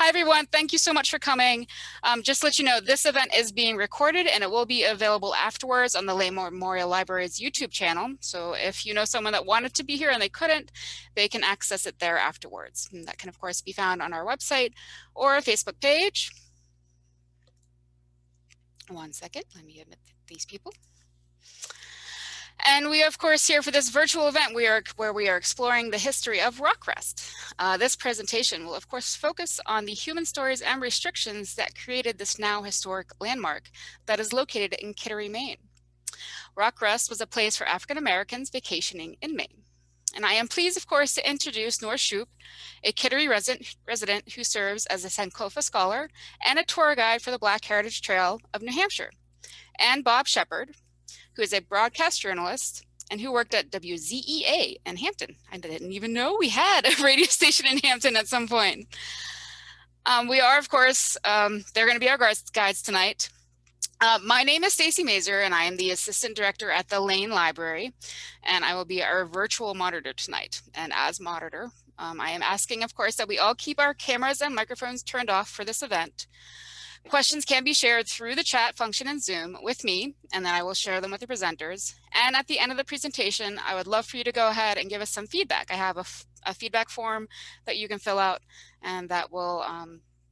Hi, everyone. Thank you so much for coming. Just to let you know, this event is being recorded and it will be available afterwards on the Lane Memorial Library's YouTube channel. So if you know someone that wanted to be here and they couldn't, they can access it there afterwards. And that can, of course, be found on our website or Facebook page. One second, let me admit these people. And we are, of course, here for this virtual event where we are exploring the history of rock rest. This presentation will, of course, focus on the human stories and restrictions that created this now historic landmark that is located in Kittery, Maine. Rock rest was a place for African Americans vacationing in Maine. And I am pleased, of course, to introduce Nur Shoop, a Kittery resident who serves as a Sankofa scholar and a tour guide for the Black Heritage Trail of New Hampshire, and Bob Sheppard, who is a broadcast journalist and who worked at WZEA in Hampton. I didn't even know we had a radio station in Hampton at some point. We are, of course, they're going to be our guides tonight. My name is Stacy Mazer, and I am the Assistant Director at the Lane Library, and I will be our virtual monitor tonight. And as monitor, I am asking, of course, that we all keep our cameras and microphones turned off for this event. Questions can be shared through the chat function in Zoom with me, and then I will share them with the presenters. And at the end of the presentation, I would love for you to go ahead and give us some feedback. I have a feedback form that you can fill out, and that will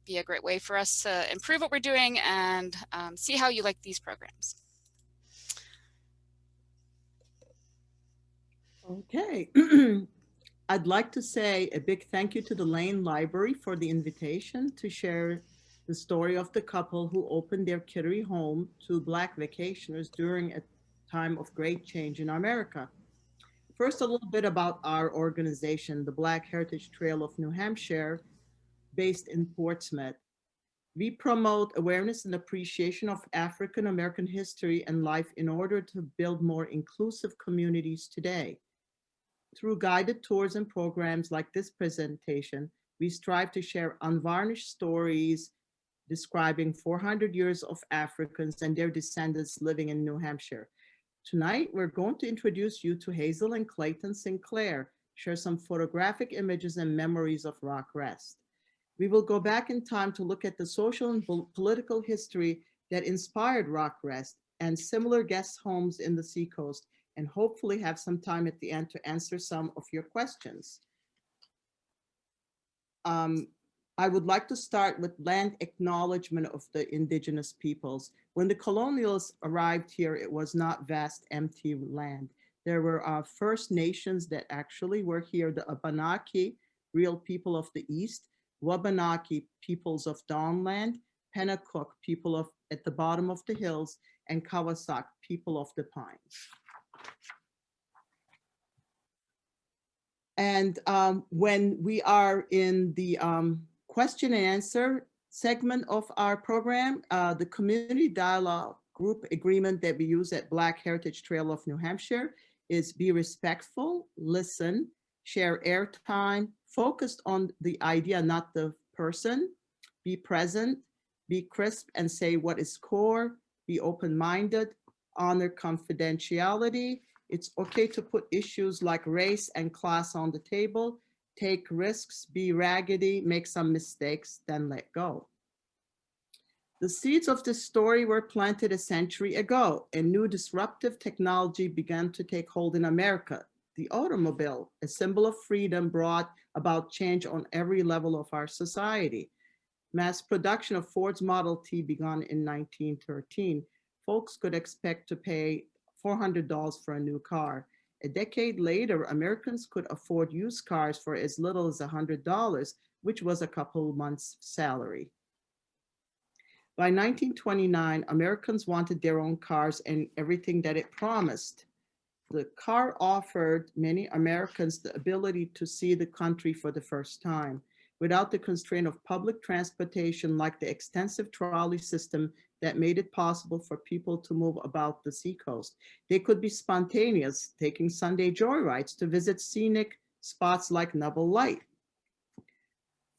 be a great way for us to improve what we're doing and see how you like these programs. Okay. I'd like to say a big thank you to the Lane Library for the invitation to share the story of the couple who opened their Kittery home to Black vacationers during a time of great change in America. First, a little bit about our organization, the Black Heritage Trail of New Hampshire, based in Portsmouth. We promote awareness and appreciation of African American history and life in order to build more inclusive communities today. Through guided tours and programs like this presentation, we strive to share unvarnished stories describing 400 years of Africans and their descendants living in New Hampshire. Tonight, we're going to introduce you to Hazel and Clayton Sinclair, share some photographic images and memories of rock rest. We will go back in time to look at the social and political history that inspired rock rest and similar guest homes in the Seacoast, and hopefully have some time at the end to answer some of your questions. I would like to start with land acknowledgement of the Indigenous peoples. When the colonials arrived here, it was not vast, empty land. There were First Nations that actually were here, the Abenaki, real people of the East, Wabanaki, peoples of Dawnland, Pennacook, people of at the bottom of the hills, and Kawasak, people of the pines. And when we are in the question and answer segment of our program, the community dialogue group agreement that we use at Black Heritage Trail of New Hampshire is be respectful, listen, share airtime, focused on the idea, not the person, be present, be crisp and say what is core, be open-minded, honor confidentiality. It's okay to put issues like race and class on the table, take risks, be raggedy, make some mistakes, then let go. The seeds of this story were planted a century ago. A new disruptive technology began to take hold in America. The automobile, a symbol of freedom, brought about change on every level of our society. Mass production of Ford's Model T began in 1913. Folks could expect to pay $400 for a new car. A decade later, Americans could afford used cars for as little as $100, which was a couple months' salary. By 1929, Americans wanted their own cars and everything that it promised. The car offered many Americans the ability to see the country for the first time, without the constraint of public transportation like the extensive trolley system that made it possible for people to move about the seacoast. They could be spontaneous, taking Sunday joyrides to visit scenic spots like Noble Light.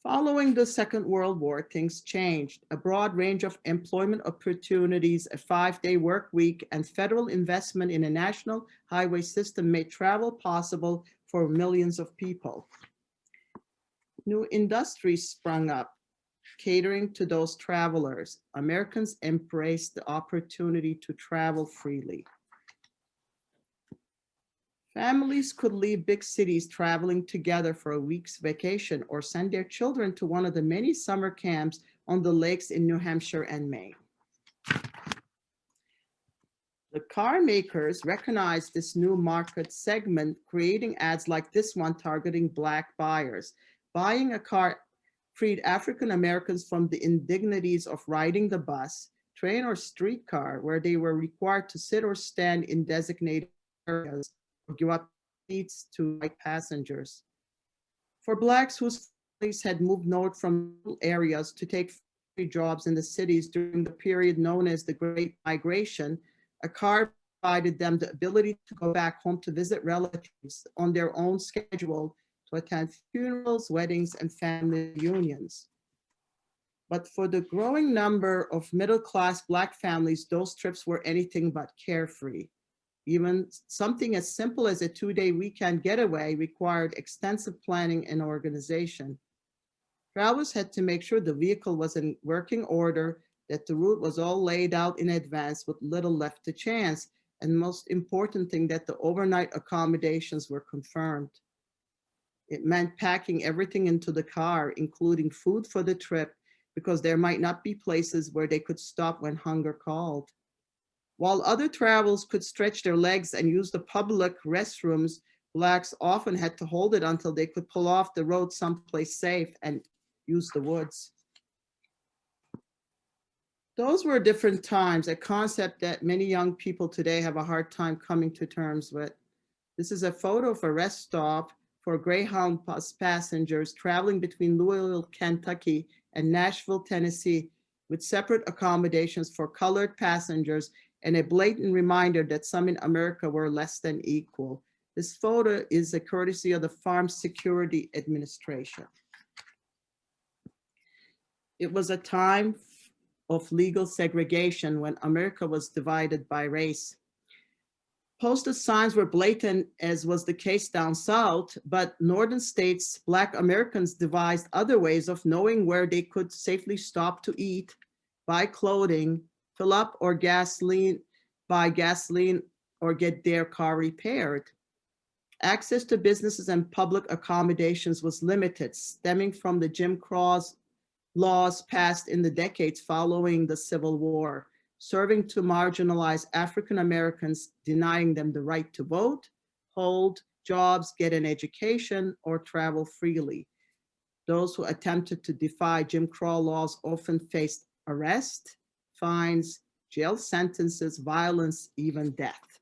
Following the Second World War, things changed. A broad range of employment opportunities, a 5-day work week, and federal investment in a national highway system made travel possible for millions of people. New industries sprung up. catering to those travelers. Americans embraced the opportunity to travel freely. Families could leave big cities traveling together for a week's vacation or send their children to one of the many summer camps on the lakes in New Hampshire and Maine. The car makers recognized this new market segment, creating ads like this one targeting Black buyers. Buying a car freed African Americans from the indignities of riding the bus, train, or streetcar, where they were required to sit or stand in designated areas or give up seats to white passengers. For Blacks whose families had moved north from rural areas to take jobs in the cities during the period known as the Great Migration, a car provided them the ability to go back home to visit relatives on their own schedule, to attend funerals, weddings, and family reunions. But for the growing number of middle-class Black families, those trips were anything but carefree. Even something as simple as a 2-day weekend getaway required extensive planning and organization. Travelers had to make sure the vehicle was in working order, that the route was all laid out in advance with little left to chance, and most important thing, that the overnight accommodations were confirmed. It meant packing everything into the car, including food for the trip, because there might not be places where they could stop when hunger called. While other travelers could stretch their legs and use the public restrooms, Blacks often had to hold it until they could pull off the road someplace safe and use the woods. Those were different times, a concept that many young people today have a hard time coming to terms with. This is a photo of a rest stop for Greyhound bus passengers traveling between Louisville, Kentucky and Nashville, Tennessee, with separate accommodations for colored passengers and a blatant reminder that some in America were less than equal. This photo is a courtesy of the Farm Security Administration. It was a time of legal segregation when America was divided by race. Posted signs were blatant, as was the case down south, but northern states, Black Americans devised other ways of knowing where they could safely stop to eat, buy clothing, fill up or buy gasoline, or get their car repaired. Access to businesses and public accommodations was limited, stemming from the Jim Crow laws passed in the decades following the Civil War, serving to marginalize African Americans, denying them the right to vote, hold jobs, get an education, or travel freely. Those who attempted to defy Jim Crow laws often faced arrest, fines, jail sentences, violence, even death.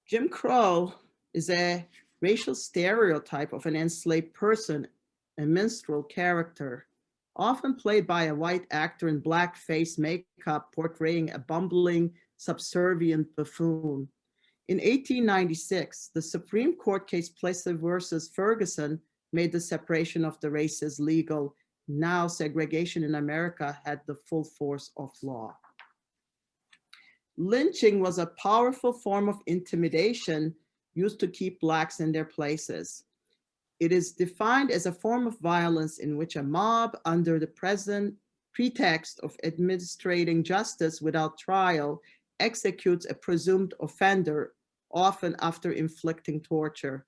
Jim Crow is a racial stereotype of an enslaved person, a minstrel character, often played by a white actor in blackface makeup, portraying a bumbling, subservient buffoon. In 1896, the Supreme Court case Plessy versus Ferguson made the separation of the races legal. Now segregation in America had the full force of law. Lynching was a powerful form of intimidation used to keep Blacks in their places. It is defined as a form of violence in which a mob, under the present pretext of administrating justice without trial, executes a presumed offender, often after inflicting torture.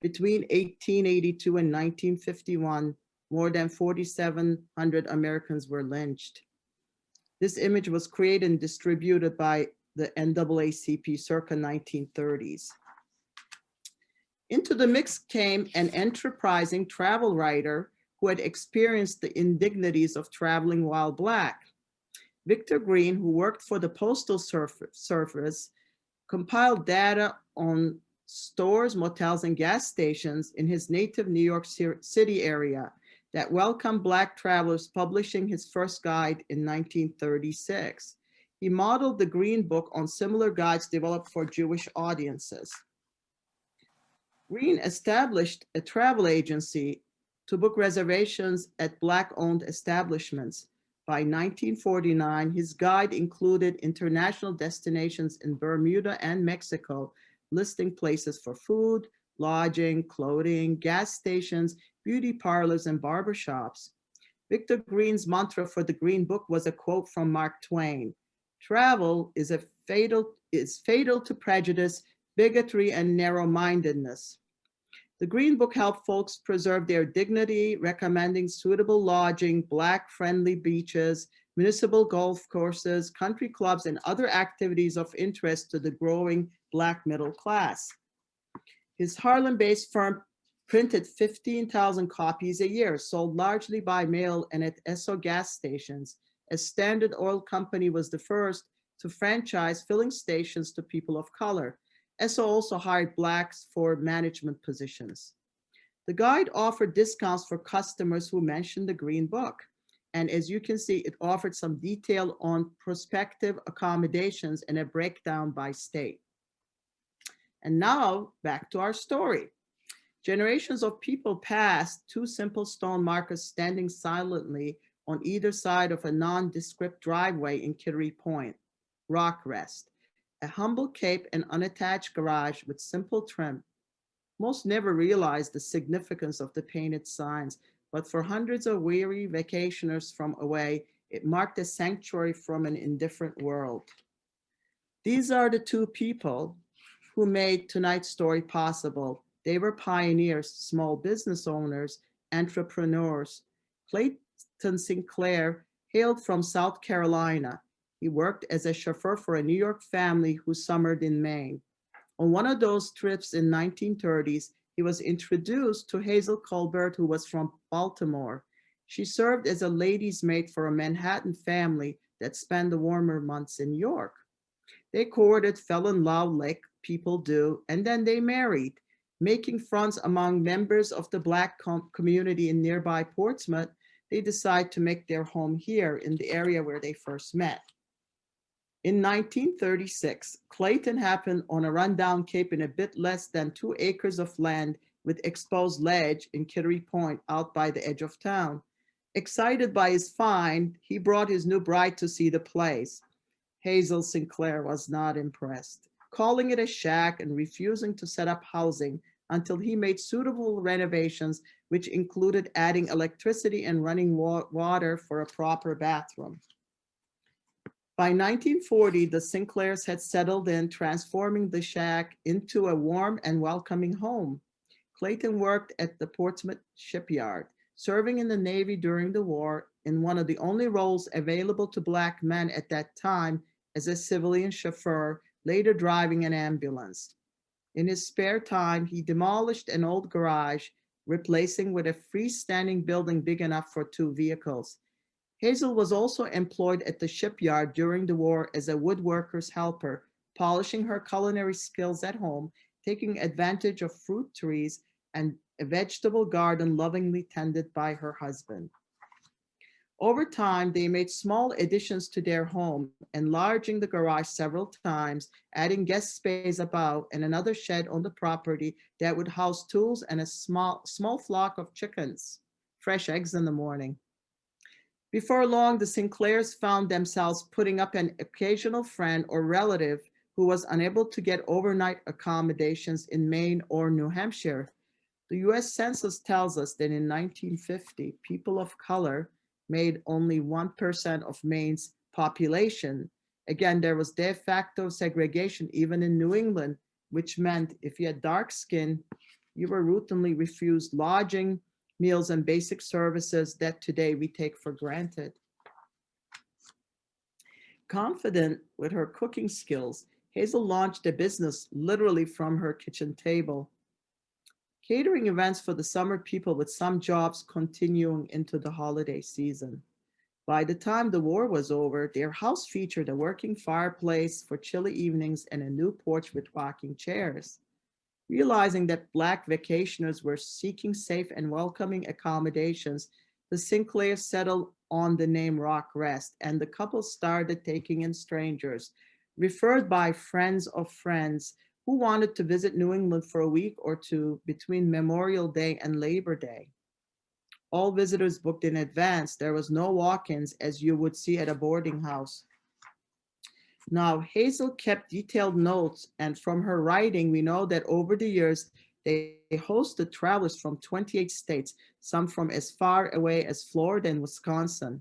Between 1882 and 1951, more than 4,700 Americans were lynched. This image was created and distributed by the NAACP circa 1930s. Into the mix came an enterprising travel writer who had experienced the indignities of traveling while Black. Victor Green, who worked for the Postal Service, compiled data on stores, motels, and gas stations in his native New York City area that welcomed Black travelers, publishing his first guide in 1936. He modeled the Green Book on similar guides developed for Jewish audiences. Green established a travel agency to book reservations at Black-owned establishments. By 1949, his guide included international destinations in Bermuda and Mexico, listing places for food, lodging, clothing, gas stations, beauty parlors, and barbershops. Victor Green's mantra for the Green Book was a quote from Mark Twain. Travel is fatal to prejudice, bigotry, and narrow-mindedness. The Green Book helped folks preserve their dignity, recommending suitable lodging, Black-friendly beaches, municipal golf courses, country clubs, and other activities of interest to the growing Black middle class. His Harlem-based firm printed 15,000 copies a year, sold largely by mail and at Esso gas stations, as Standard Oil Company was the first to franchise filling stations to people of color. Esso also hired Blacks for management positions. The guide offered discounts for customers who mentioned the Green Book. And as you can see, it offered some detail on prospective accommodations and a breakdown by state. And now back to our story. Generations of people passed two simple stone markers standing silently on either side of a nondescript driveway in Kittery Point, Rock Rest, a humble cape and unattached garage with simple trim. Most never realized the significance of the painted signs, but for hundreds of weary vacationers from away, it marked a sanctuary from an indifferent world. These are the two people who made tonight's story possible. They were pioneers, small business owners, entrepreneurs. Clayton Sinclair hailed from South Carolina. He worked as a chauffeur for a New York family who summered in Maine. On one of those trips in 1930s, he was introduced to Hazel Colbert, who was from Baltimore. She served as a lady's maid for a Manhattan family that spent the warmer months in New York. They courted, fell in love like people do, and then they married. Making friends among members of the Black community in nearby Portsmouth, they decided to make their home here in the area where they first met. In 1936, Clayton happened on a rundown cape in a bit less than 2 acres of land with exposed ledge in Kittery Point out by the edge of town. Excited by his find, he brought his new bride to see the place. Hazel Sinclair was not impressed, calling it a shack and refusing to set up housing until he made suitable renovations, which included adding electricity and running water for a proper bathroom. By 1940, the Sinclairs had settled in, transforming the shack into a warm and welcoming home. Clayton worked at the Portsmouth shipyard, serving in the Navy during the war in one of the only roles available to Black men at that time as a civilian chauffeur, later driving an ambulance. In his spare time, he demolished an old garage, replacing with a freestanding building big enough for 2 vehicles. Hazel was also employed at the shipyard during the war as a woodworker's helper, polishing her culinary skills at home, taking advantage of fruit trees and a vegetable garden lovingly tended by her husband. Over time, they made small additions to their home, enlarging the garage several times, adding guest space above and another shed on the property that would house tools and a small flock of chickens, fresh eggs in the morning. Before long, the Sinclairs found themselves putting up an occasional friend or relative who was unable to get overnight accommodations in Maine or New Hampshire. The US Census tells us that in 1950, people of color made only 1% of Maine's population. Again, there was de facto segregation even in New England, which meant if you had dark skin, you were routinely refused lodging, meals, and basic services that today we take for granted. Confident with her cooking skills, Hazel launched a business literally from her kitchen table, catering events for the summer people with some jobs continuing into the holiday season. By the time the war was over, their house featured a working fireplace for chilly evenings and a new porch with rocking chairs. Realizing that Black vacationers were seeking safe and welcoming accommodations, the Sinclairs settled on the name Rock Rest, and the couple started taking in strangers, referred by friends of friends who wanted to visit New England for a week or two between Memorial Day and Labor Day. All visitors booked in advance. There was no walk-ins as you would see at a boarding house. Now, Hazel kept detailed notes, and from her writing, we know that over the years, They hosted travelers from 28 states, some from as far away as Florida and Wisconsin.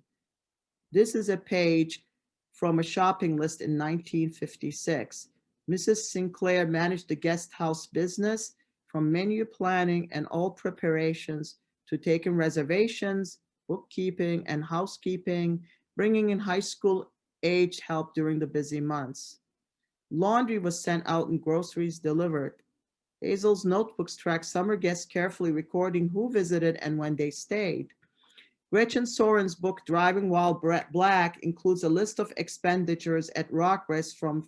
This is a page from a shopping list in 1956. Mrs. Sinclair managed the guest house business from menu planning and all preparations to taking reservations, bookkeeping, and housekeeping, bringing in high school age help during the busy months. Laundry was sent out and groceries delivered. Hazel's notebooks track summer guests carefully recording who visited and when they stayed. Gretchen Soren's book, Driving While Black, includes a list of expenditures at Rockrest from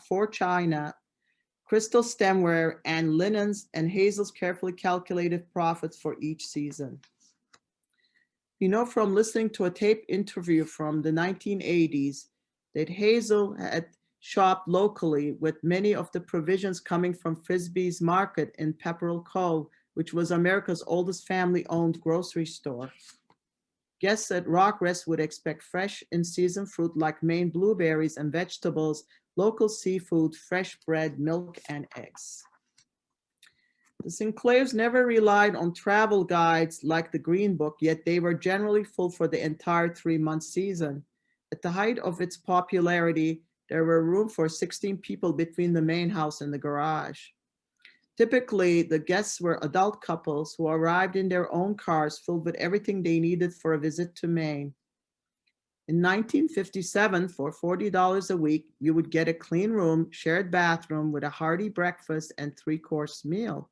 Fort China, crystal stemware, and linens, and Hazel's carefully calculated profits for each season. You know from listening to a tape interview from the 1980s that Hazel had shopped locally with many of the provisions coming from Frisbee's Market in Pepperell Cove, which was America's oldest family-owned grocery store. Guests at Rockrest would expect fresh in-season fruit like Maine blueberries and vegetables, local seafood, fresh bread, milk, and eggs. The Sinclairs never relied on travel guides like the Green Book, yet they were generally full for the entire 3-month season. At the height of its popularity, there were room for 16 people between the main house and the garage. Typically, the guests were adult couples who arrived in their own cars filled with everything they needed for a visit to Maine. In 1957, for $40 a week, you would get a clean room, shared bathroom with a hearty breakfast and 3-course meal.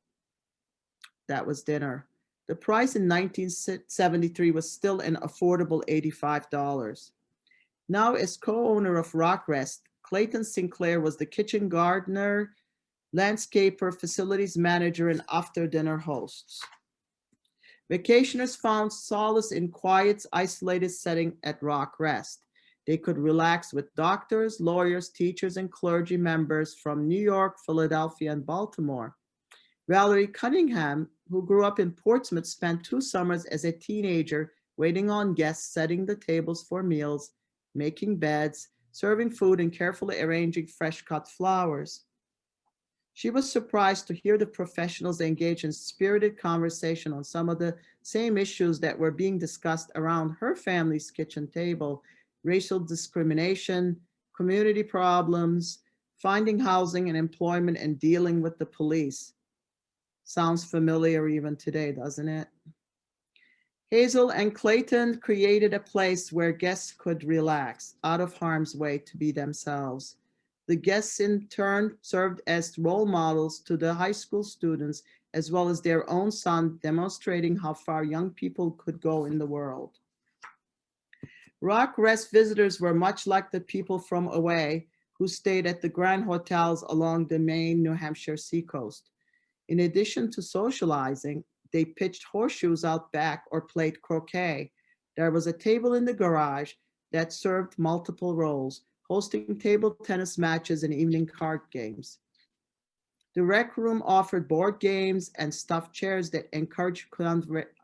That was dinner. The price in 1973 was still an affordable $85. Now, as co-owner of Rockrest, Clayton Sinclair was the kitchen gardener, landscaper, facilities manager, and after-dinner hosts. Vacationers found solace in quiet, isolated setting at Rockrest. They could relax with doctors, lawyers, teachers, and clergy members from New York, Philadelphia, and Baltimore. Valerie Cunningham, who grew up in Portsmouth, spent 2 summers as a teenager waiting on guests, setting the tables for meals, making beds, serving food, and carefully arranging fresh-cut flowers. She was surprised to hear the professionals engage in spirited conversation on some of the same issues that were being discussed around her family's kitchen table: racial discrimination, community problems, finding housing and employment, and dealing with the police. Sounds familiar even today, doesn't it? Hazel and Clayton created a place where guests could relax, out of harm's way, to be themselves. The guests in turn served as role models to the high school students, as well as their own son, demonstrating how far young people could go in the world. Rockrest visitors were much like the people from away who stayed at the grand hotels along the Maine, New Hampshire seacoast. In addition to socializing, they pitched horseshoes out back or played croquet. There was a table in the garage that served multiple roles, hosting table tennis matches and evening card games. The rec room offered board games and stuffed chairs that encouraged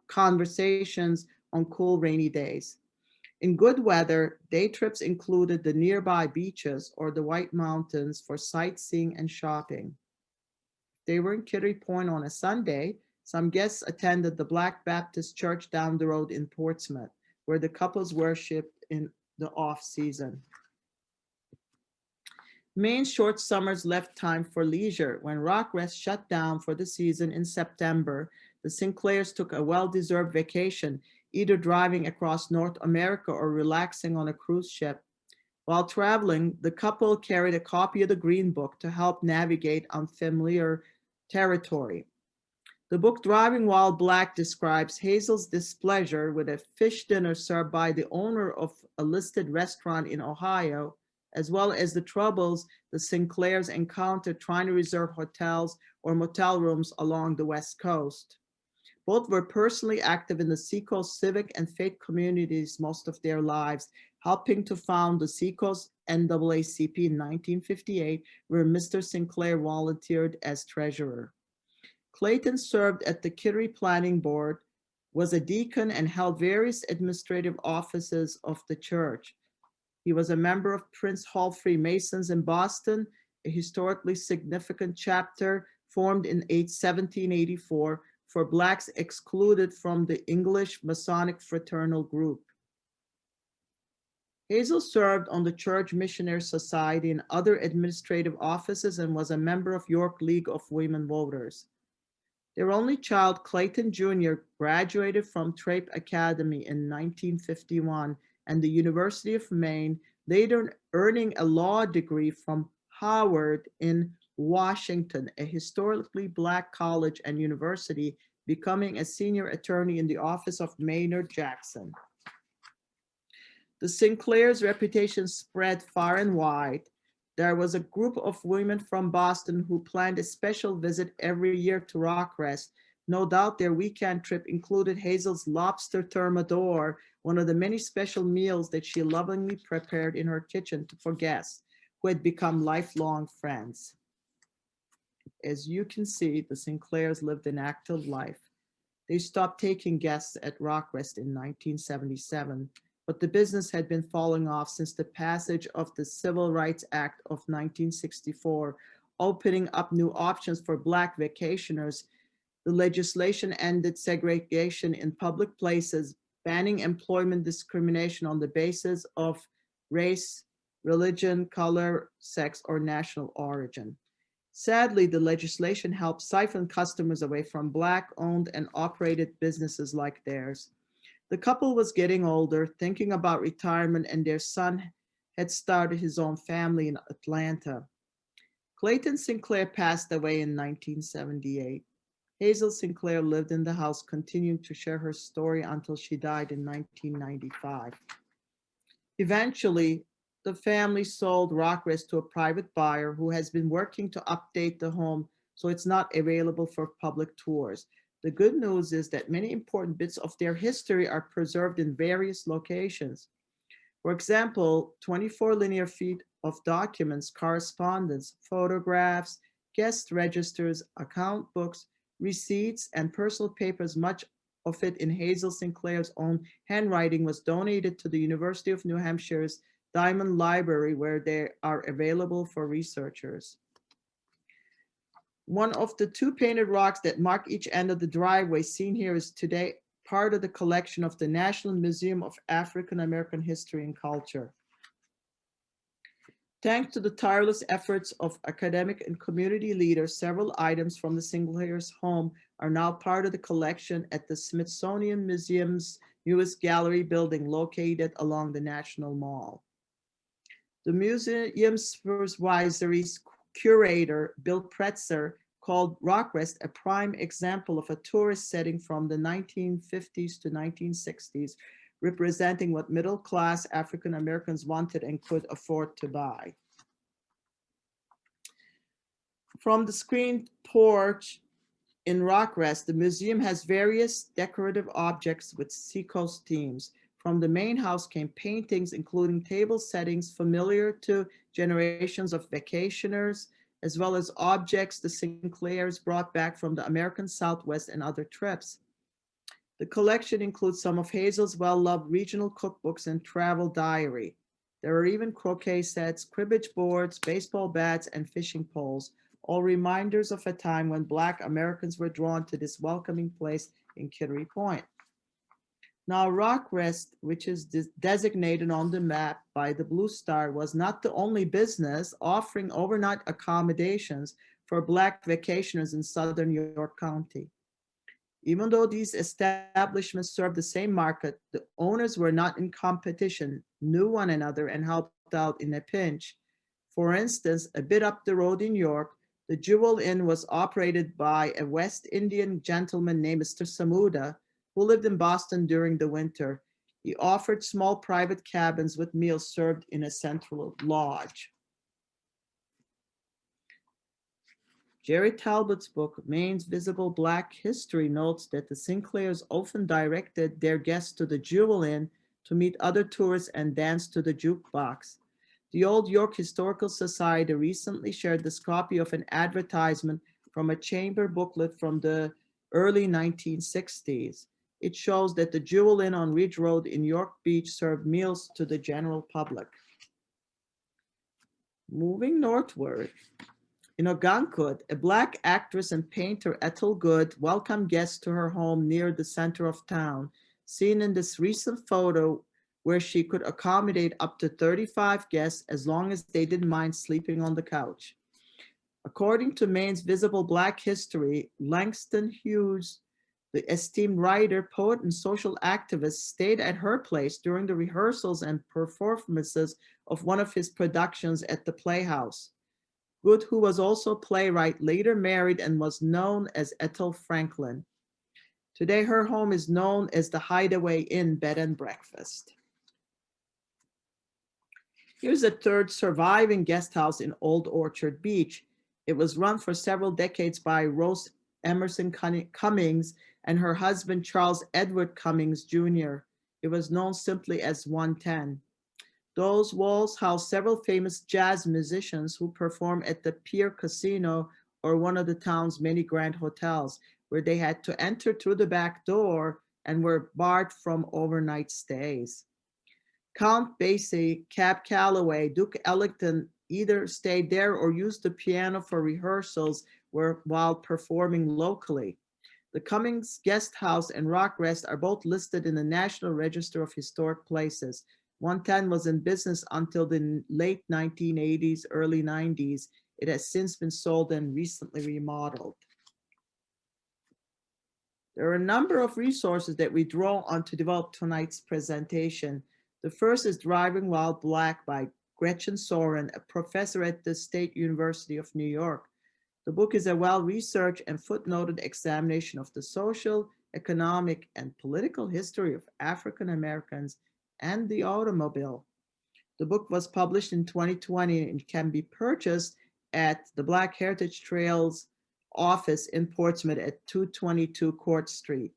conversations on cool, rainy days. In good weather, day trips included the nearby beaches or the White Mountains for sightseeing and shopping. They were in Kittery Point on a Sunday. Some guests attended the Black Baptist Church down the road in Portsmouth, where the couples worshiped in the off-season. Maine's short summers left time for leisure. When Rockrest shut down for the season in September, the Sinclairs took a well-deserved vacation, either driving across North America or relaxing on a cruise ship. While traveling, the couple carried a copy of the Green Book to help navigate unfamiliar territory. The book Driving While Black describes Hazel's displeasure with a fish dinner served by the owner of a listed restaurant in Ohio, as well as the troubles the Sinclairs encountered trying to reserve hotels or motel rooms along the West Coast. Both were personally active in the Seacoast civic and faith communities most of their lives, helping to found the Seacoast NAACP in 1958, where Mr. Sinclair volunteered as treasurer. Clayton served at the Kittery Planning Board, was a deacon, and held various administrative offices of the church. He was a member of Prince Hall Freemasons in Boston, a historically significant chapter formed in 1784 for Blacks excluded from the English Masonic fraternal group. Hazel served on the Church Missionary Society and other administrative offices and was a member of York League of Women Voters. Their only child, Clayton Jr., graduated from Trappe Academy in 1951 and the University of Maine, later earning a law degree from Howard in Washington, a historically Black college and university, becoming a senior attorney in the office of Maynard Jackson. The Sinclairs' reputation spread far and wide. There was a group of women from Boston who planned a special visit every year to Rockrest. No doubt their weekend trip included Hazel's lobster thermidor, one of the many special meals that she lovingly prepared in her kitchen for guests who had become lifelong friends. As you can see, the Sinclairs lived an active life. They stopped taking guests at Rockrest in 1977. But the business had been falling off since the passage of the Civil Rights Act of 1964, opening up new options for Black vacationers. The legislation ended segregation in public places, banning employment discrimination on the basis of race, religion, color, sex, or national origin. Sadly, the legislation helped siphon customers away from Black-owned and operated businesses like theirs. The couple was getting older, thinking about retirement, and their son had started his own family in Atlanta. Clayton Sinclair passed away in 1978. Hazel Sinclair lived in the house, continuing to share her story until she died in 1995. Eventually, the family sold Rockrest to a private buyer who has been working to update the home so it's not available for public tours. The good news is that many important bits of their history are preserved in various locations. For example, 24 linear feet of documents, correspondence, photographs, guest registers, account books, receipts, and personal papers, much of it in Hazel Sinclair's own handwriting, was donated to the University of New Hampshire's Diamond Library, where they are available for researchers. One of the two painted rocks that mark each end of the driveway seen here is today part of the collection of the National Museum of African American History and Culture. Thanks to the tireless efforts of academic and community leaders, several items from the Sinclairs' home are now part of the collection at the Smithsonian Museum's newest gallery building located along the National Mall. The museum's supervisory's curator, Bill Pretzer, called Rockrest a prime example of a tourist setting from the 1950s to 1960s, representing what middle-class African Americans wanted and could afford to buy. From the screened porch in Rockrest, the museum has various decorative objects with seacoast themes. From the main house came paintings, including table settings familiar to generations of vacationers, as well as objects the Sinclairs brought back from the American Southwest and other trips. The collection includes some of Hazel's well-loved regional cookbooks and travel diary. There are even croquet sets, cribbage boards, baseball bats, and fishing poles, all reminders of a time when Black Americans were drawn to this welcoming place in Kittery Point. Now, Rockrest, which is designated on the map by the blue star, was not the only business offering overnight accommodations for Black vacationers in southern York County. Even though these establishments served the same market, the owners were not in competition, knew one another, and helped out in a pinch. For instance, a bit up the road in York, the Jewel Inn was operated by a West Indian gentleman named Mr. Samuda, who lived in Boston during the winter. He offered small private cabins with meals served in a central lodge. Jerry Talbot's book, Maine's Visible Black History, notes that the Sinclairs often directed their guests to the Jewel Inn to meet other tourists and dance to the jukebox. The Old York Historical Society recently shared this copy of an advertisement from a chamber booklet from the early 1960s. It shows that the Jewel Inn on Ridge Road in York Beach served meals to the general public. Moving northward, In Ogunquit, a Black actress and painter, Ethel Good, welcomed guests to her home near the center of town, seen in this recent photo where she could accommodate up to 35 guests as long as they didn't mind sleeping on the couch. According to Maine's Visible Black History, Langston Hughes, the esteemed writer, poet, and social activist, stayed at her place during the rehearsals and performances of one of his productions at the Playhouse. Good, who was also a playwright, later married and was known as Ethel Franklin. Today, her home is known as the Hideaway Inn Bed and Breakfast. Here's a third surviving guest house in Old Orchard Beach. It was run for several decades by Rose Emerson Cummings and her husband, Charles Edward Cummings, Jr. It was known simply as 110. Those walls house several famous jazz musicians who perform at the Pier Casino or one of the town's many grand hotels, where they had to enter through the back door and were barred from overnight stays. Count Basie, Cab Calloway, Duke Ellington either stayed there or used the piano for rehearsals while performing locally. The Cummings Guest House and Rock Rest are both listed in the National Register of Historic Places. 110 was in business until the late 1980s, early 90s. It has since been sold and recently remodeled. There are a number of resources that we draw on to develop tonight's presentation. The first is Driving While Black by Gretchen Soren, a professor at the State University of New York. The book is a well-researched and footnoted examination of the social, economic, and political history of African Americans and the automobile. The book was published in 2020 and can be purchased at the Black Heritage Trails office in Portsmouth at 222 Court Street.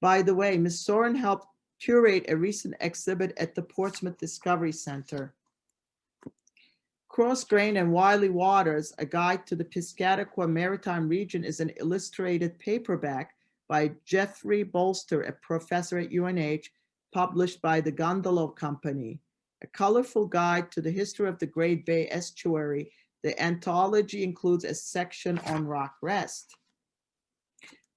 By the way, Ms. Soren helped curate a recent exhibit at the Portsmouth Discovery Center. Cross Grain and Wily Waters, A Guide to the Piscataqua Maritime Region, is an illustrated paperback by Jeffrey Bolster, a professor at UNH, published by the Gondola Company. A colorful guide to the history of the Great Bay Estuary, the anthology includes a section on Rock Rest.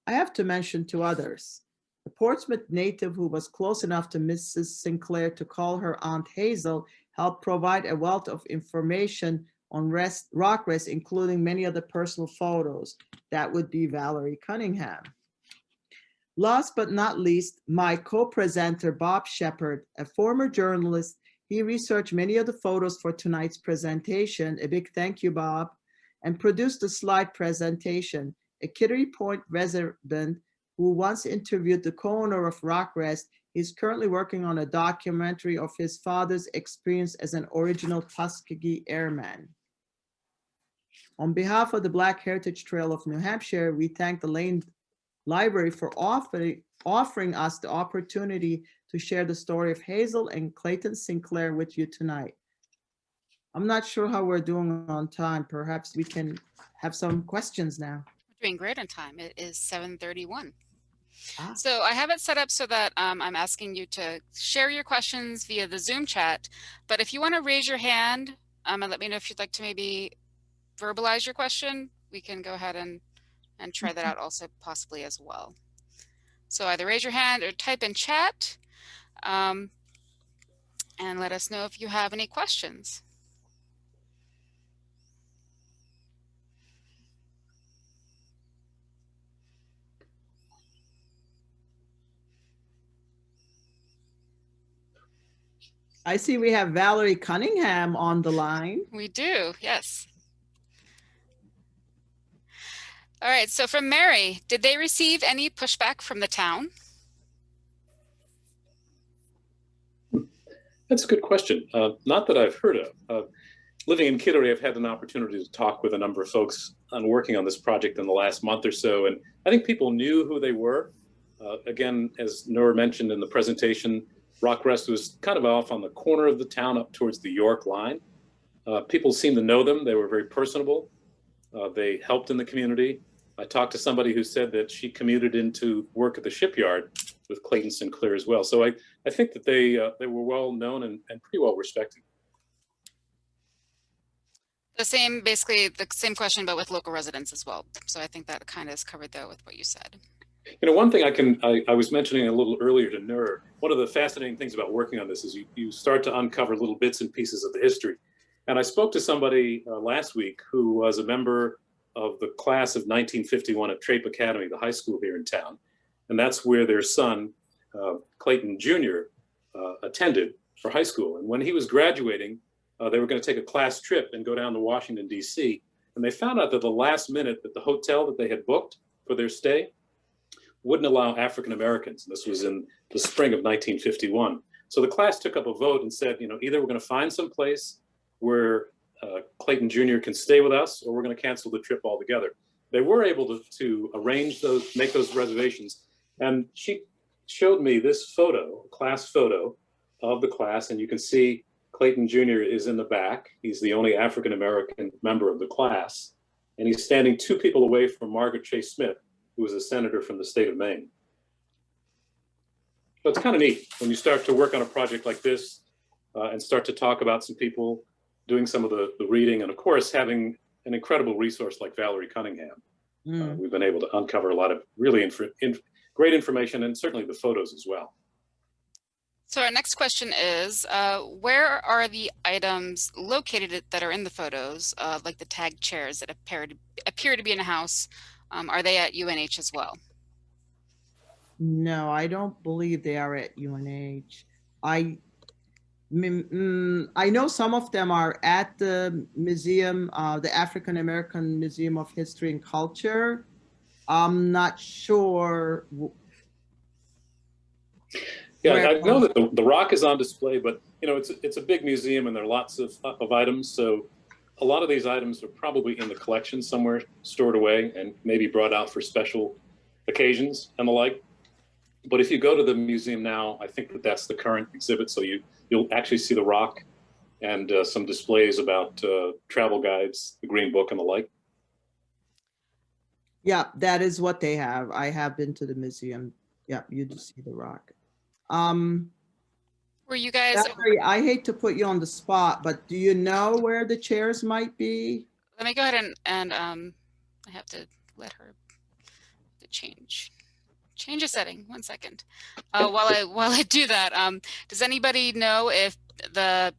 I have to mention two others. A Portsmouth native who was close enough to Mrs. Sinclair to call her Aunt Hazel helped provide a wealth of information on Rock Rest, including many of the personal photos. That would be Valerie Cunningham. Last but not least, my co-presenter, Bob Sheppard, a former journalist. He researched many of the photos for tonight's presentation. A big thank you, Bob, and produced the slide presentation. A Kittery Point resident who once interviewed the co-owner of Rock Rest, is currently working on a documentary of his father's experience as an original Tuskegee Airman. On behalf of the Black Heritage Trail of New Hampshire, we thank the Lane Library for offering us the opportunity to share the story of Hazel and Clayton Sinclair with you tonight. I'm not sure how we're doing on time. Perhaps we can have some questions now. We're doing great on time. It is 7:31. Ah. So I have it set up so that I'm asking you to share your questions via the Zoom chat. But if you want to raise your hand and let me know if you'd like to maybe verbalize your question, we can go ahead and try that out also possibly as well. So either raise your hand or type in chat and let us know if you have any questions. I see we have Valerie Cunningham on the line. We do, yes. All right, so from Mary, did they receive any pushback from the town? That's a good question. Not that I've heard of. Living in Kittery, I've had an opportunity to talk with a number of folks on working on this project in the last month or so, and I think people knew who they were. Again, as Nur mentioned in the presentation, Rock Rest was kind of off on the corner of the town up towards the York line. People seemed to know them. They were very personable. They helped in the community. I talked to somebody who said that she commuted into work at the shipyard with Clayton Sinclair as well. So I think that they were well known and pretty well respected. The same, basically the same question, but with local residents as well. So I think that kind of is covered though with what you said. You know, one thing I was mentioning a little earlier to Nur, one of the fascinating things about working on this is you start to uncover little bits and pieces of the history. And I spoke to somebody last week who was a member of the class of 1951 at Trape Academy, the high school here in town. And that's where their son, Clayton Jr., attended for high school. And when he was graduating, they were going to take a class trip and go down to Washington, D.C. And they found out that the last minute that the hotel that they had booked for their stay wouldn't allow African Americans. This was in the spring of 1951. So the class took up a vote and said, you know, either we're going to find some place where Clayton Jr. can stay with us, or we're going to cancel the trip altogether. They were able to arrange those, make those reservations. And she showed me this photo, class photo of the class, and you can see Clayton Jr. is in the back. He's the only African American member of the class, and he's standing 2 people away from Margaret Chase Smith, who was a senator from the state of Maine. So it's kind of neat when you start to work on a project like this and start to talk about some people doing some of the reading, and of course, having an incredible resource like Valerie Cunningham. We've been able to uncover a lot of really great information, and certainly the photos as well. So our next question is, where are the items located that are in the photos, like the tagged chairs that appear to be in a house? Are they at UNH as well? No, I don't believe they are at UNH. I know some of them are at the museum, the African American Museum of History and Culture. I'm not sure. Yeah, I know that the rock is on display, but you know, it's a big museum and there are lots of items. So a lot of these items are probably in the collection somewhere, stored away, and maybe brought out for special occasions and the like. But if you go to the museum now, I think that that's the current exhibit. So you'll actually see the rock and some displays about travel guides, the Green Book, and the like. Yeah, that is what they have. I have been to the museum. Yeah, you just see the rock. Were you guys? Valerie, I hate to put you on the spot, but do you know where the chairs might be? Let me go ahead and I have to let her change a setting. 1 second. While I do that, does anybody know if the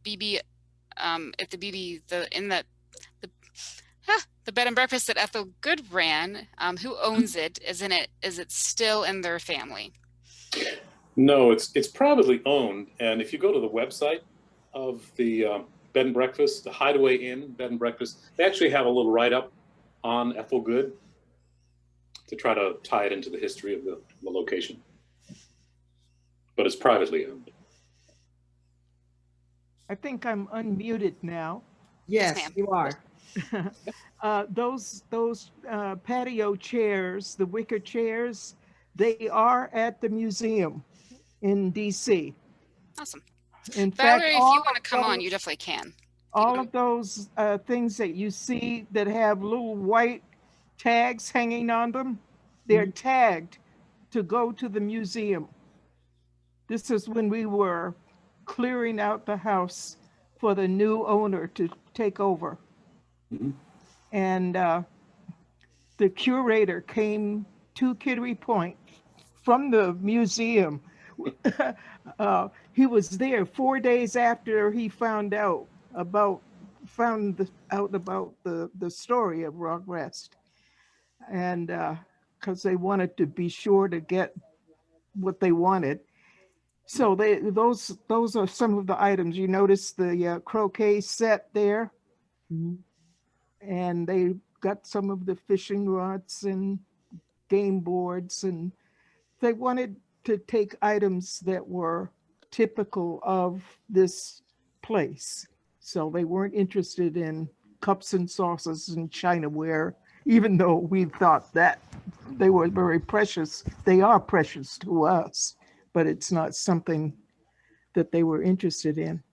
bed and breakfast that Ethel Good ran, who owns it? Is it still in their family? No, it's privately owned. And if you go to the website of the bed and breakfast, the Hideaway Inn bed and breakfast, they actually have a little write-up on Ethel Good to try to tie it into the history of the location. But it's privately owned. I think I'm unmuted now. Yes, you are. Those patio chairs, the wicker chairs, they are at the museum in DC. Awesome. In Valerie, fact, if you want to come on, you definitely can. All of those things that you see that have little white tags hanging on them, they're tagged to go to the museum. This is when we were clearing out the house for the new owner to take over. And the curator came to Kittery Point from the museum. He was there 4 days after he found out about the story of Rock Rest, and because they wanted to be sure to get what they wanted. So those are some of the items. You notice the croquet set there, and they got some of the fishing rods and game boards, and they wanted to take items that were typical of this place. So they weren't interested in cups and saucers and chinaware, even though we thought that they were very precious. They are precious to us, but it's not something that they were interested in.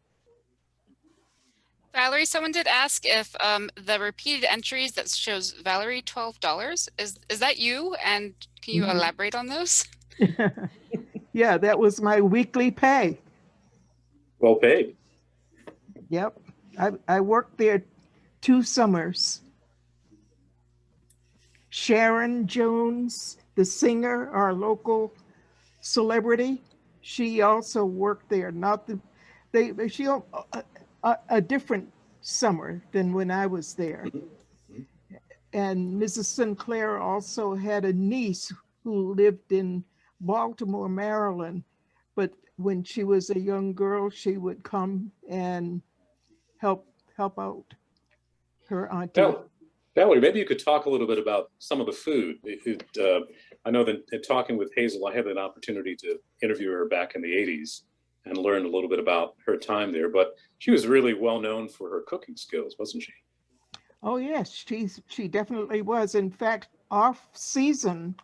Valerie, someone did ask if the repeated entries that shows Valerie $12, is that you? And can you elaborate on those? Yeah, that was my weekly pay. Well paid. Yep. I worked there 2 summers. Sharon Jones, the singer, our local celebrity, she also worked there. Not the, she a different summer than when I was there. And Mrs. Sinclair also had a niece who lived in Baltimore, Maryland. But when she was a young girl, she would come and help out her auntie. Valerie, maybe you could talk a little bit about some of the food. I know that in talking with Hazel, I had an opportunity to interview her back in the 80s and learn a little bit about her time there, but she was really well known for her cooking skills, wasn't she? Oh yes, she definitely was. In fact, off season,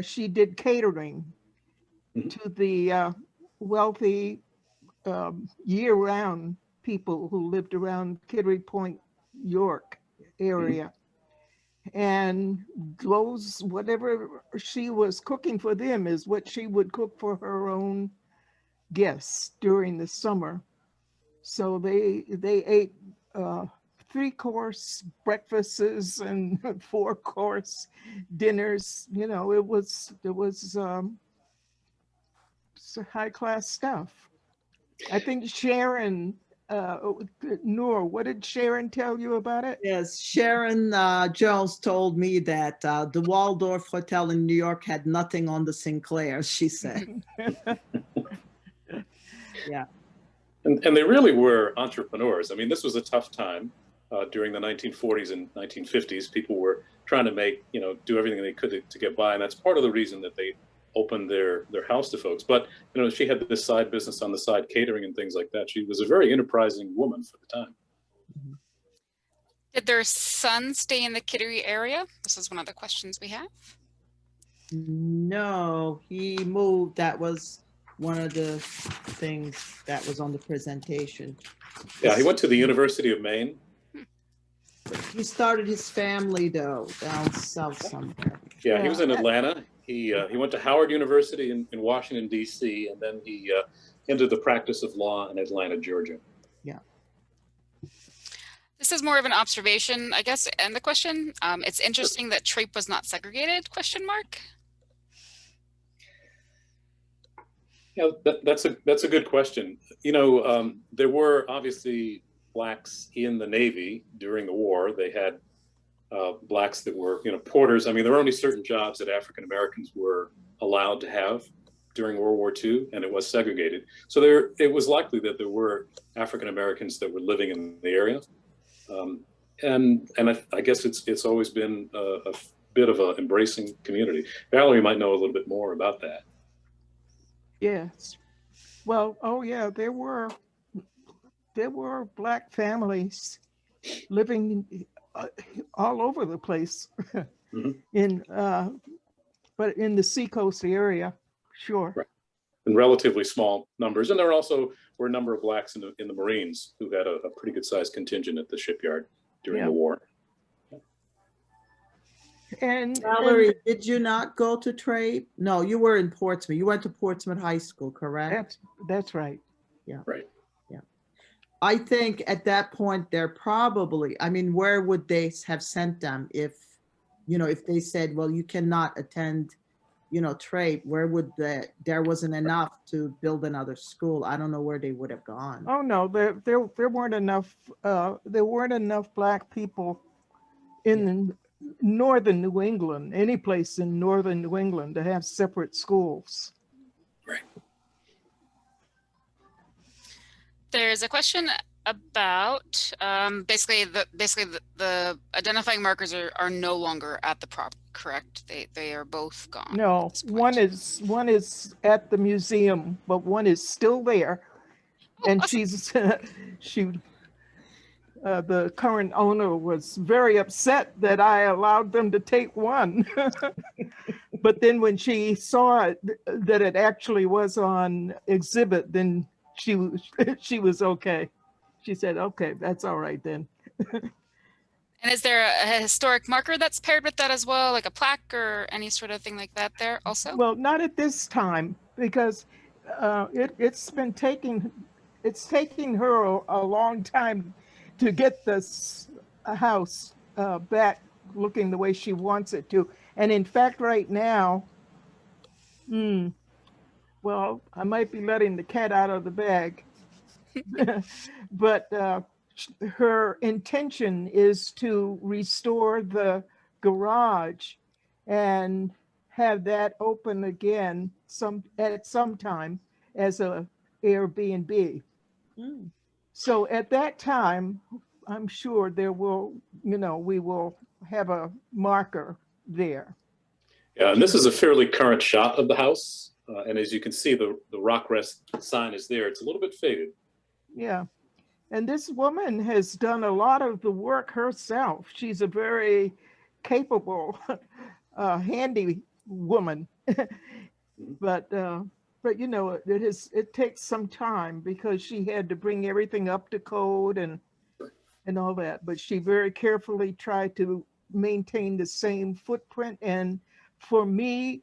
she did catering to the wealthy year-round people who lived around Kittery Point, York area. And those, whatever she was cooking for them is what she would cook for her own guests during the summer. So they ate 3-course breakfasts and 4-course dinners. You know, it was high-class stuff. I think Sharon, Nur, what did Sharon tell you about it? Yes, Sharon Jones told me that the Waldorf Hotel in New York had nothing on the Sinclairs, she said. Yeah. And they really were entrepreneurs. I mean, this was a tough time during the 1940s and 1950s. People were trying to make, do everything they could to get by. And that's part of the reason that they opened their house to folks. But, she had this side business on the side, catering and things like that. She was a very enterprising woman for the time. Did their son stay in the Kittery area? This is one of the questions we have. No, he moved. That was one of the things that was on the presentation. Yeah, he went to the University of Maine. He started his family though down south somewhere. Yeah, he was in Atlanta. He went to Howard University in Washington, D.C., and then he entered the practice of law in Atlanta, Georgia. Yeah. This is more of an observation, I guess, and the question. It's interesting that Trape was not segregated, question mark. Yeah, that's a good question. There were obviously Blacks in the Navy during the war. They had Blacks that were, porters. I mean, there were only certain jobs that African Americans were allowed to have during World War II, and it was segregated. So it was likely that there were African Americans that were living in the area, and I guess it's always been a bit of an embracing community. Valerie might know a little bit more about that. Yes. Well, oh yeah, there were Black families living all over the place but in the seacoast area, sure. Right. In relatively small numbers. And there also were a number of Blacks in the Marines who had a pretty good sized contingent at the shipyard during the war. And Valerie, did you not go to trade? No, you were in Portsmouth. You went to Portsmouth High School, correct? That's right. Yeah. Right. Yeah. I think at that point they're probably, where would they have sent them if they said, well, you cannot attend, trade, where would there wasn't enough to build another school. I don't know where they would have gone. Oh no, there weren't enough Black people in northern New England, any place in northern New England, to have separate schools. Right. There's a question about basically the identifying markers are no longer at the property, correct? They are both gone. No, one is at the museum, but one is still there, and awesome. The current owner was very upset that I allowed them to take one. But then when she saw that it actually was on exhibit, then she was okay. She said, okay, that's all right then. And is there a historic marker that's paired with that as well, like a plaque or any sort of thing like that there also? Well, not at this time, because it's taking her a long time to get this house back looking the way she wants it to. And in fact, right now, well, I might be letting the cat out of the bag, but her intention is to restore the garage and have that open again at some time as a Airbnb. Mm. So at that time, I'm sure there will, we will have a marker there. Yeah, and this is a fairly current shot of the house. And as you can see, the rock rest sign is there. It's a little bit faded. Yeah. And this woman has done a lot of the work herself. She's a very capable, handy woman. But it takes some time because she had to bring everything up to code and all that. But she very carefully tried to maintain the same footprint. And for me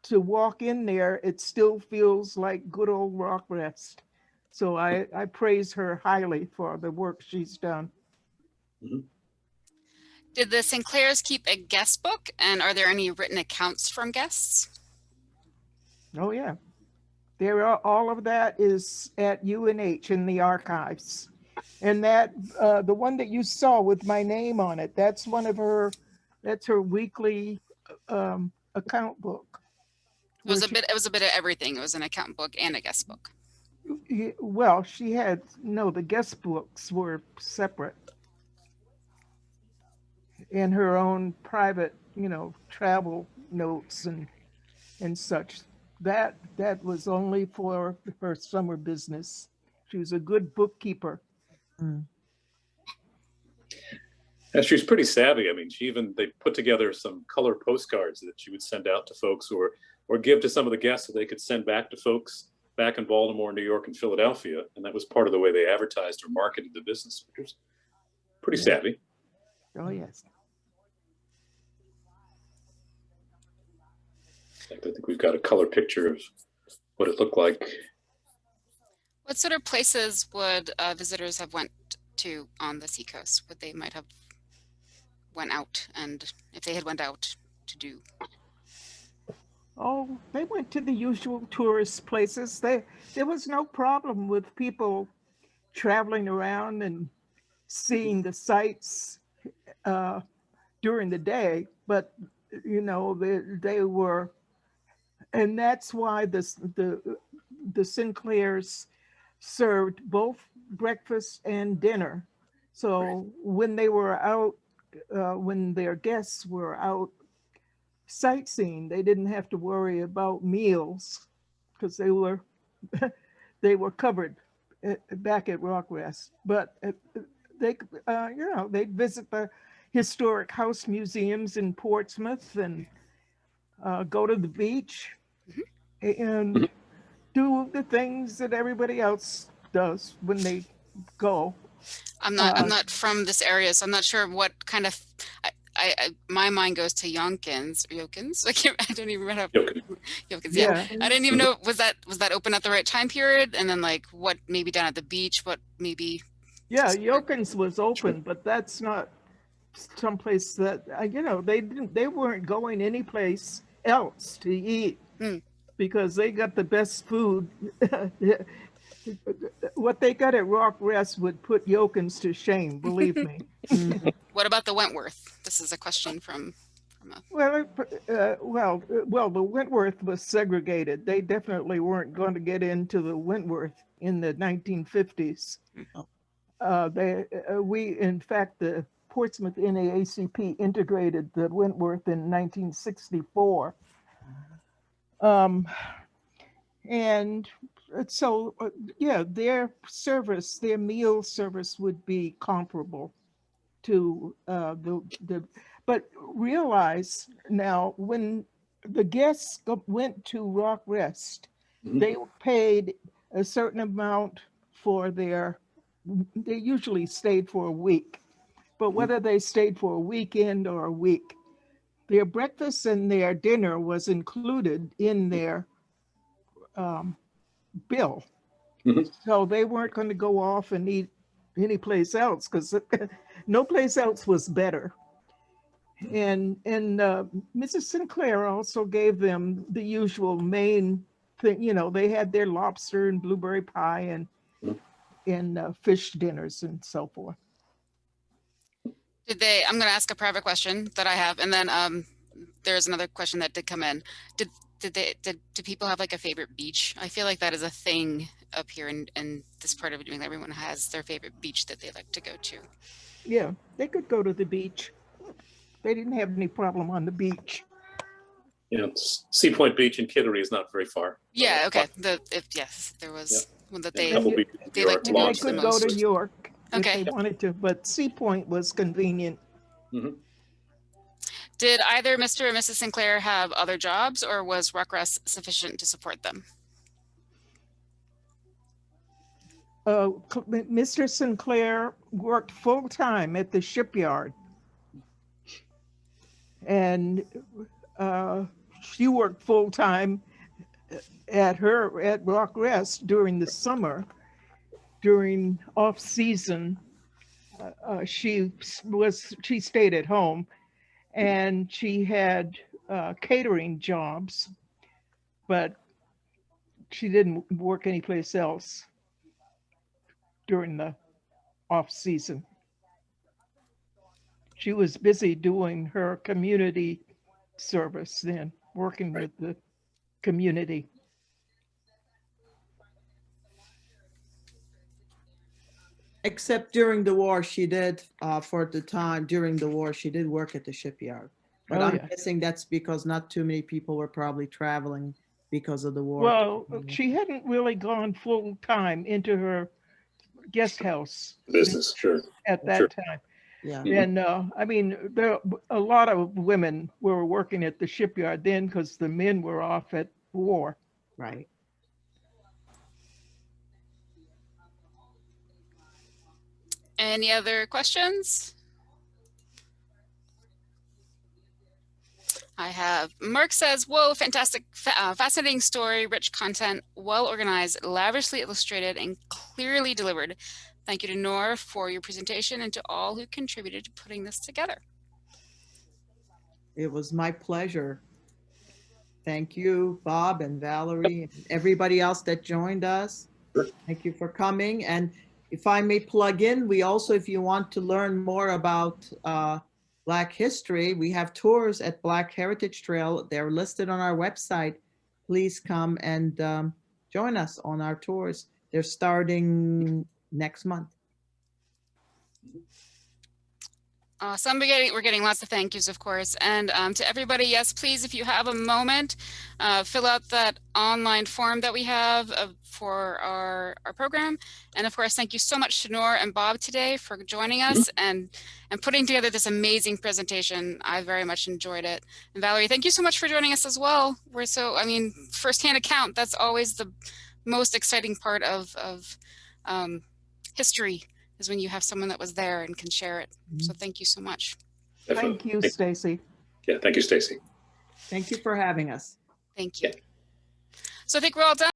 to walk in there, it still feels like good old rock rest. So I praise her highly for the work she's done. Mm-hmm. Did the Sinclairs keep a guest book, and are there any written accounts from guests? Oh yeah, all of that is at UNH in the archives. And that the one that you saw with my name on it, that's her weekly account book. It was a bit of everything. It was an account book and a guest book. Well, the guest books were separate. And her own private, travel notes and such. That was only for her summer business. She was a good bookkeeper. Mm. And she was pretty savvy. I mean, they put together some color postcards that she would send out to folks or give to some of the guests that they could send back to folks back in Baltimore, New York, and Philadelphia. And that was part of the way they advertised or marketed the business, which was pretty savvy. Oh, yes. I think we've got a color picture of what it looked like. What sort of places would visitors have went to on the seacoast? What they might have went out, and if they had went out to do? Oh, they went to the usual tourist places. There was no problem with people traveling around and seeing the sights during the day, but they were, and that's why the Sinclairs served both breakfast and dinner. So when they were out, when their guests were out sightseeing, they didn't have to worry about meals because they were covered back at Rock Rest. But they'd visit the historic house museums in Portsmouth and go to the beach and do the things that everybody else does when they go. I'm not from this area, so I'm not sure what kind of. My mind goes to Yokins. I don't even remember. Yokins. Yeah. I didn't even know was that open at the right time period, and then like what maybe down at the beach, what maybe. Yeah, Yokins was open, but that's not someplace that they weren't going anyplace else to eat because they got the best food. What they got at Rock Rest would put Yokins to shame, believe me. What about the Wentworth? This is a question from Well, the Wentworth was segregated. They definitely weren't going to get into the Wentworth in the 1950s. In fact, the Portsmouth NAACP integrated the Wentworth in 1964. And so, their meal service would be comparable to but realize now when the guests went to Rock Rest, they paid a certain amount for they usually stayed for a week, but whether they stayed for a weekend or a week, their breakfast and their dinner was included in their bill. So they weren't going to go off and eat any place else because no place else was better. And Mrs. Sinclair also gave them the usual Maine thing. You know, they had their lobster and blueberry pie and fish dinners and so forth. Did they, I'm going to ask a private question that I have, and then there's another question that did come in. Do people have like a favorite beach? I feel like that is a thing up here in this part of New England. Everyone has their favorite beach that they like to go to. Yeah, they could go to the beach. They didn't have any problem on the beach. You know, Sea Point Beach in Kittery is not very far. Yeah, okay. Yes, there was one that they couple beaches in they New like York, to And go they to the could go most. to York if Okay. they wanted to, but Sea Point was convenient. Mhm. Did either Mr. and Mrs. Sinclair have other jobs, or was Rockcrest sufficient to support them? Mr. Sinclair worked full-time at the shipyard. And she worked full-time at Rockcrest during the summer. During off-season, she stayed at home, and she had catering jobs, but she didn't work anyplace else during the off-season. She was busy doing her community service then, working with the community. Except during the war, she did, for the time during the war, she did work at the shipyard. But I'm guessing that's because not too many people were probably traveling because of the war. Well, she hadn't really gone full time into her guest house Business, sure. at that time. Yeah. And I mean, there a lot of women were working at the shipyard then because the men were off at war. Right. Any other questions? I have, Mark says, whoa, fantastic, fascinating story, rich content, well organized, lavishly illustrated, and clearly delivered. Thank you to Nur for your presentation and to all who contributed to putting this together. It was my pleasure. Thank you, Bob and Valerie, and everybody else that joined us. Thank you for coming. And if I may plug in, we also, if you want to learn more about Black history, we have tours at Black Heritage Trail. They're listed on our website. Please come and join us on our tours. They're starting next month. Awesome. We're getting lots of thank yous, of course. And to everybody, yes, please, if you have a moment, fill out that online form that we have for our program. And of course, thank you so much to Nur and Bob today for joining us and putting together this amazing presentation. I very much enjoyed it. And Valerie, thank you so much for joining us as well. We're so, I mean, firsthand account, that's always the most exciting part of history, is when you have someone that was there and can share it. So thank you so much. Definitely. Thank you, Stacy. Yeah, thank you, Stacy. Thank you for having us. Thank you. So I think we're all done.